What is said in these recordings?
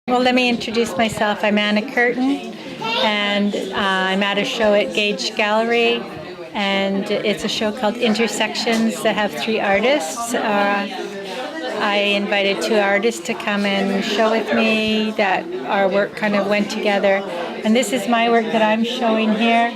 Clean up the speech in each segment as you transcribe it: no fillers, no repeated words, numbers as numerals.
Well, let me introduce myself. I'm Anna Curtin, and I'm at a show at Gage Gallery, and it's a show called Intersections that have three artists. I invited two artists to come and show with me that our work kind of went together. And this is my work that I'm showing here.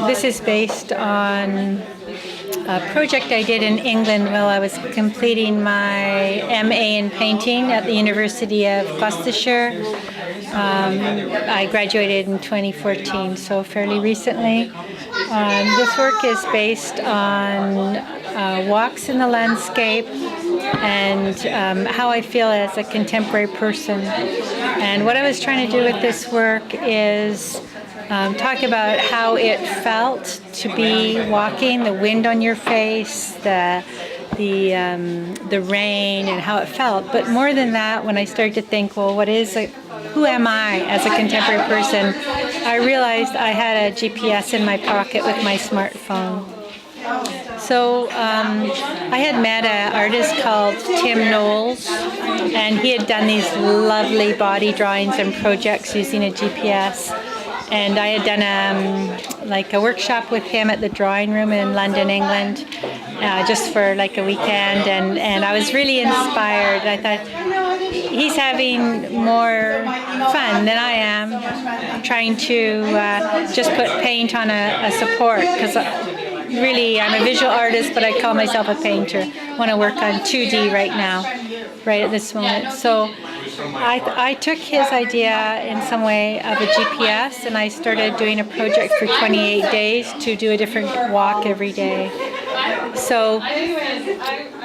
This is based on a project I did in England while I was completing my MA in painting at the University of Gloucestershire. I graduated in 2014, so fairly recently. This work is based on walks in the landscape and how I feel as a contemporary person. And what I was trying to do with this work is talk about how it felt to be walking, the wind on your face, the rain, and how it felt. But more than that, when I started to think, well, who am I as a contemporary person? I realized I had a GPS in my pocket with my smartphone. So I had met an artist called Tim Knowles, and he had done these lovely body drawings and projects using a GPS. And I had done a workshop with him at the Drawing Room in London, England, just for like a weekend, and I was really inspired. I thought, he's having more fun than I am trying to just put paint on a support, because really I'm a visual artist, but I call myself a painter. I want to work on 2D right now, right at this moment. So I took his idea in some way of a GPS, and I started doing a project for 28 days to do a different walk every day. So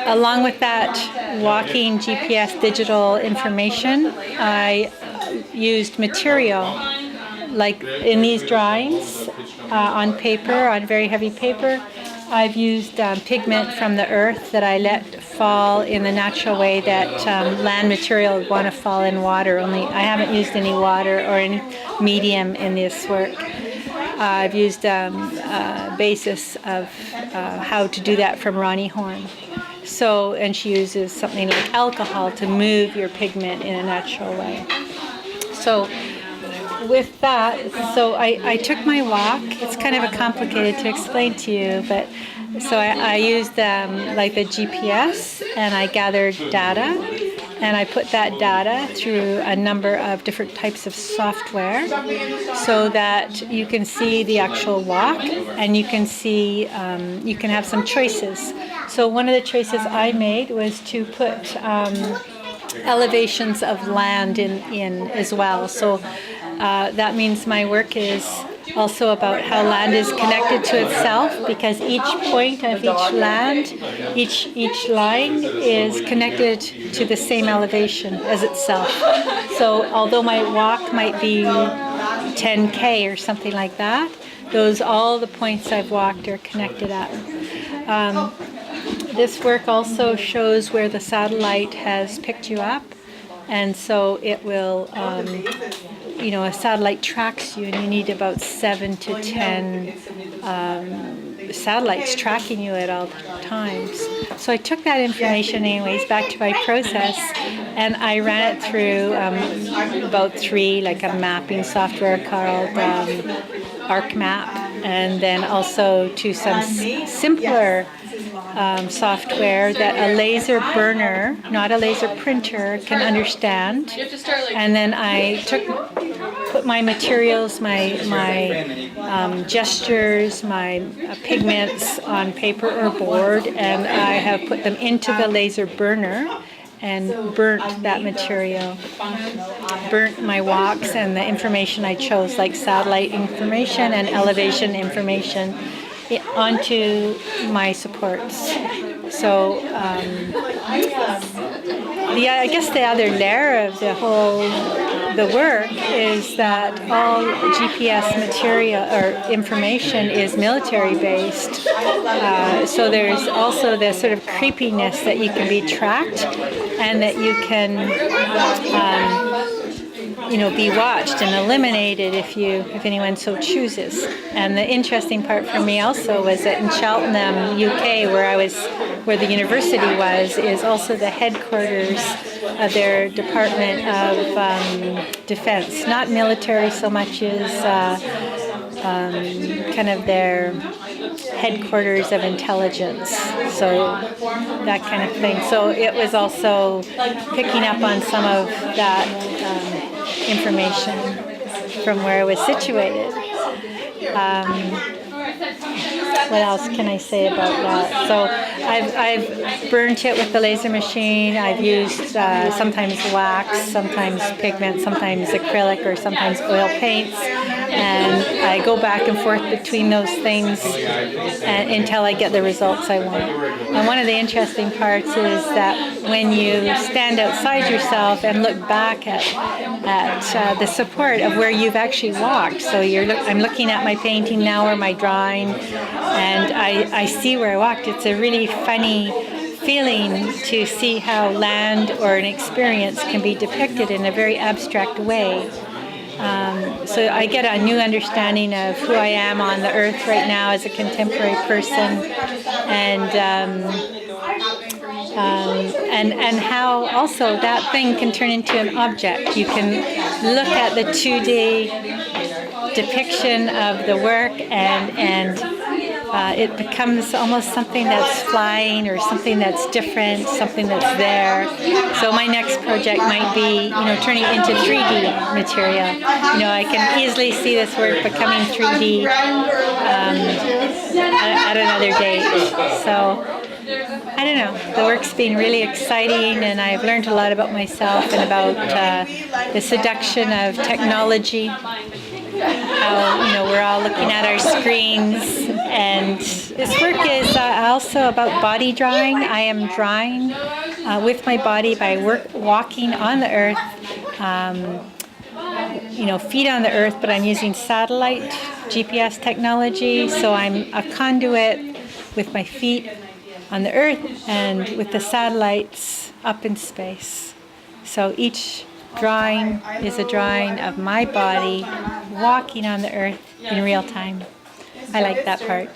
along with that walking GPS digital information, I used material like in these drawings on paper, on very heavy paper. I've used pigment from the earth that I let fall in the natural way that land material would want to fall in water, only I haven't used any water or any medium in this work. I've used a basis of how to do that from Ronnie Horn. So, and she uses something like alcohol to move your pigment in a natural way. So with that, so I took my walk. It's kind of complicated to explain to you, but so I used like the GPS, and I gathered data, and I put that data through a number of different types of software so that you can see the actual walk, and you can see, you can have some choices. So one of the choices I made was to put elevations of land in as well. So that means my work is also about how land is connected to itself, because each point of each land, each line is connected to the same elevation as itself. So although my walk might be 10K or something like that, all the points I've walked are connected up. This work also shows where the satellite has picked you up, and so it will a satellite tracks you, and you need about 7 to 10 satellites tracking you at all times. So I took that information anyways back to my process, and I ran it through about three, like a mapping software called ArcMap, and then also to some simpler software that a laser burner, not a laser printer, can understand. And then I put my materials, my gestures, my pigments on paper or board, and I have put them into the laser burner and burnt that material, burnt my walks and the information I chose, like satellite information and elevation information, onto my supports. So I guess the other layer of the work is that all GPS material or information is military based. So there's also the sort of creepiness that you can be tracked, and that you can be watched and eliminated if anyone so chooses. And the interesting part for me also was that in Cheltenham, UK, where the university was, is also the headquarters their Department of Defense, not military so much as kind of their headquarters of intelligence, so that kind of thing. So it was also picking up on some of that information from where I was situated. What else can I say about that? So I've burnt it with the laser machine. I've used sometimes wax, sometimes pigment, sometimes acrylic, or sometimes oil paints. And I go back and forth between those things until I get the results I want. And one of the interesting parts is that when you stand outside yourself and look back at the support of where you've actually walked. So I'm looking at my painting now or my drawing, and I see where I walked. It's a really funny feeling to see how land or an experience can be depicted in a very abstract way. So I get a new understanding of who I am on the earth right now as a contemporary person, and how also that thing can turn into an object. You can look at the 2D depiction of the work, and it becomes almost something that's flying or something that's different, something that's there. So my next project might be, turning it into 3D material. I can easily see this work becoming 3D at another date. So I don't know. The work's been really exciting, and I've learned a lot about myself and about the seduction of technology. How we're all looking at our screens, and this work is also about body drawing. I am drawing with my body by walking on the earth, feet on the earth, but I'm using satellite GPS technology, so I'm a conduit with my feet on the earth and with the satellites up in space. So each drawing is a drawing of my body walking on the earth in real time. I like that part.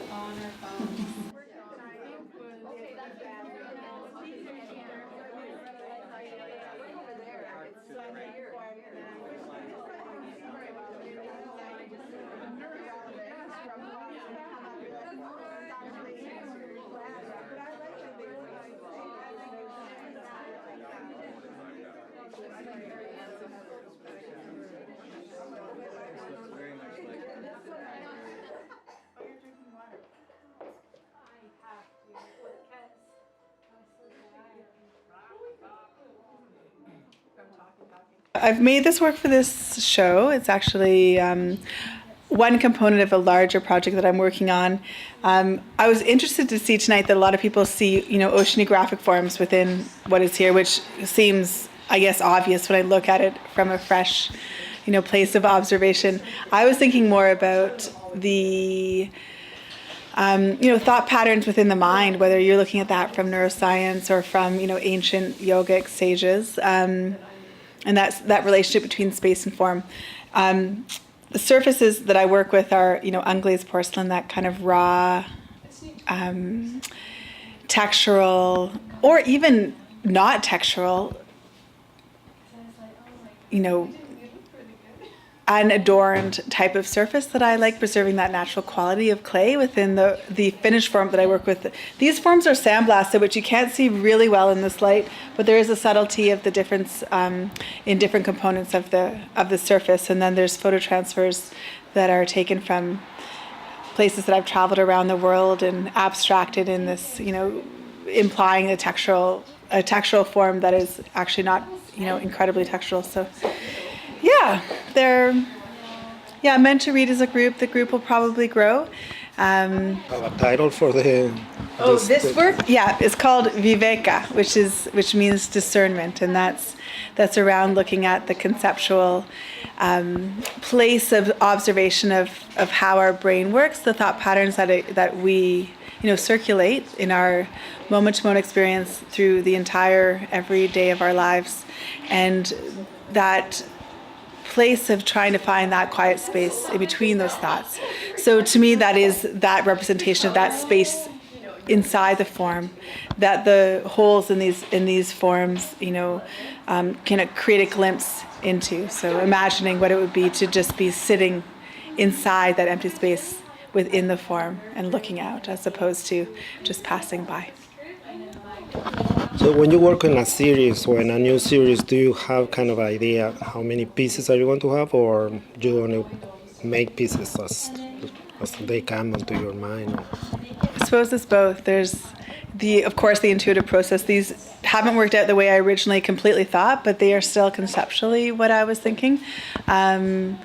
I've made this work for this show. It's actually one component of a larger project that I'm working on. I was interested to see tonight that a lot of people see, oceanographic forms within what is here, which seems, I guess, obvious when I look at it from a fresh, place of observation. I was thinking more about the thought patterns within the mind, whether you're looking at that from neuroscience or from, ancient yogic sages. And that's that relationship between space and form. The surfaces that I work with are, unglazed porcelain, that kind of raw, textural, or even not textural, unadorned type of surface that I like, preserving that natural quality of clay within the finished form that I work with. These forms are sandblasted, which you can't see really well in this light, but there is a subtlety of the difference in different components of the surface. And then there's photo transfers that are taken from places that I've traveled around the world and abstracted in this, implying a textural form that is actually not, incredibly textural. So yeah, they're meant to read as a group. The group will probably grow. Have a title for this work? Yeah, it's called Viveka, which means discernment, and that's around looking at the conceptual place of observation of how our brain works, the thought patterns that we circulate in our moment-to-moment experience through the entire every day of our lives, and that place of trying to find that quiet space in between those thoughts. So to me, that is that representation of that space inside the form, that the holes in these forms, can create a glimpse into. So imagining what it would be to just be sitting inside that empty space within the form and looking out, as opposed to just passing by. So when you work on a series or in a new series, do you have kind of idea how many pieces are you going to have, or do you want to make pieces as they come onto your mind? I suppose it's both. There's of course, the intuitive process. These haven't worked out the way I originally completely thought, but they are still conceptually what I was thinking. And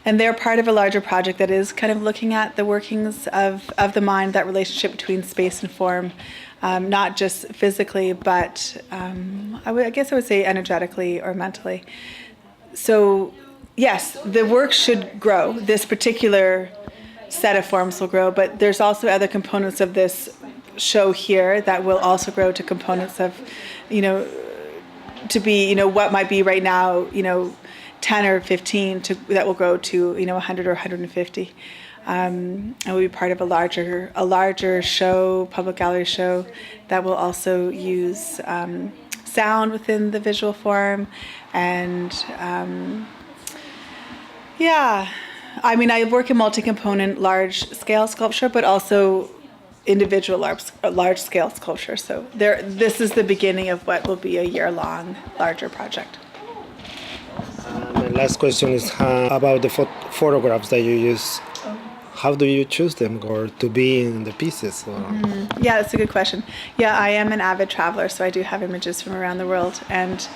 they're part of a larger project that is kind of looking at the workings of the mind, that relationship between space and form, not just physically, but I guess I would say energetically or mentally. So yes, the work should grow. This particular set of forms will grow, but there's also other components of this show here that will also grow to components of, to be, what might be right now, 10 or 15 that will grow to, 100 or 150. And will be part of a larger show, public gallery show, that will also use sound within the visual form. And I work in multi-component large-scale sculpture, but also individual large-scale sculpture. So this is the beginning of what will be a year-long larger project. My last question is about the photographs that you use. How do you choose them, or to be in the pieces? Yeah, that's a good question. Yeah, I am an avid traveler, so I do have images from around the world, and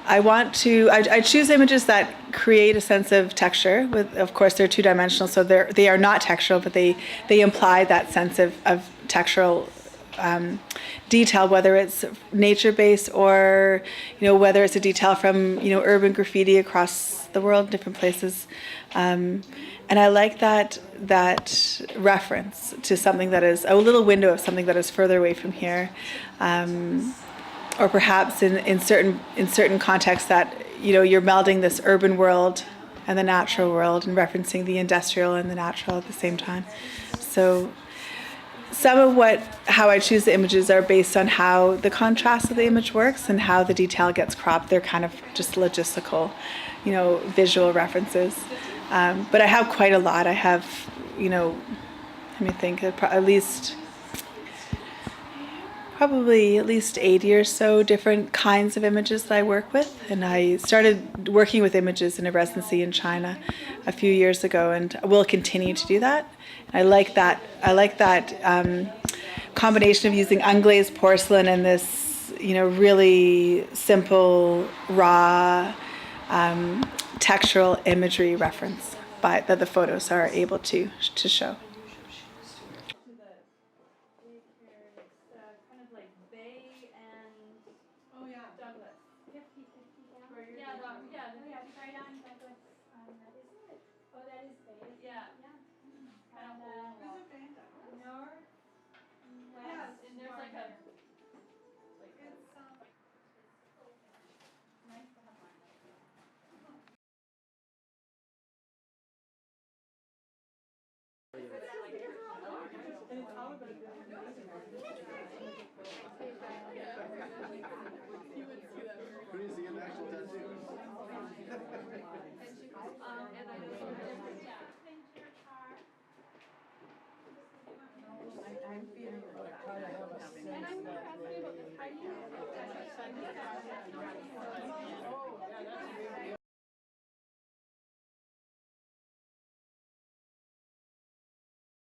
I choose images that create a sense of texture. Of course, they're two-dimensional, so they are not textural, but they imply that sense of textural detail, whether it's nature-based or whether it's a detail from urban graffiti across the world, different places. And I like that reference to something that is a little window of something that is further away from here. Or perhaps in certain contexts that you're melding this urban world and the natural world, and referencing the industrial and the natural at the same time. So some of how I choose the images are based on how the contrast of the image works and how the detail gets cropped. They're kind of just logistical, visual references. But I have quite a lot. I have, let me think, probably at least 80 or so different kinds of images that I work with. And I started working with images in a residency in China a few years ago, and will continue to do that. I like that combination of using unglazed porcelain and this, really simple, raw, textural imagery reference that the photos are able to show.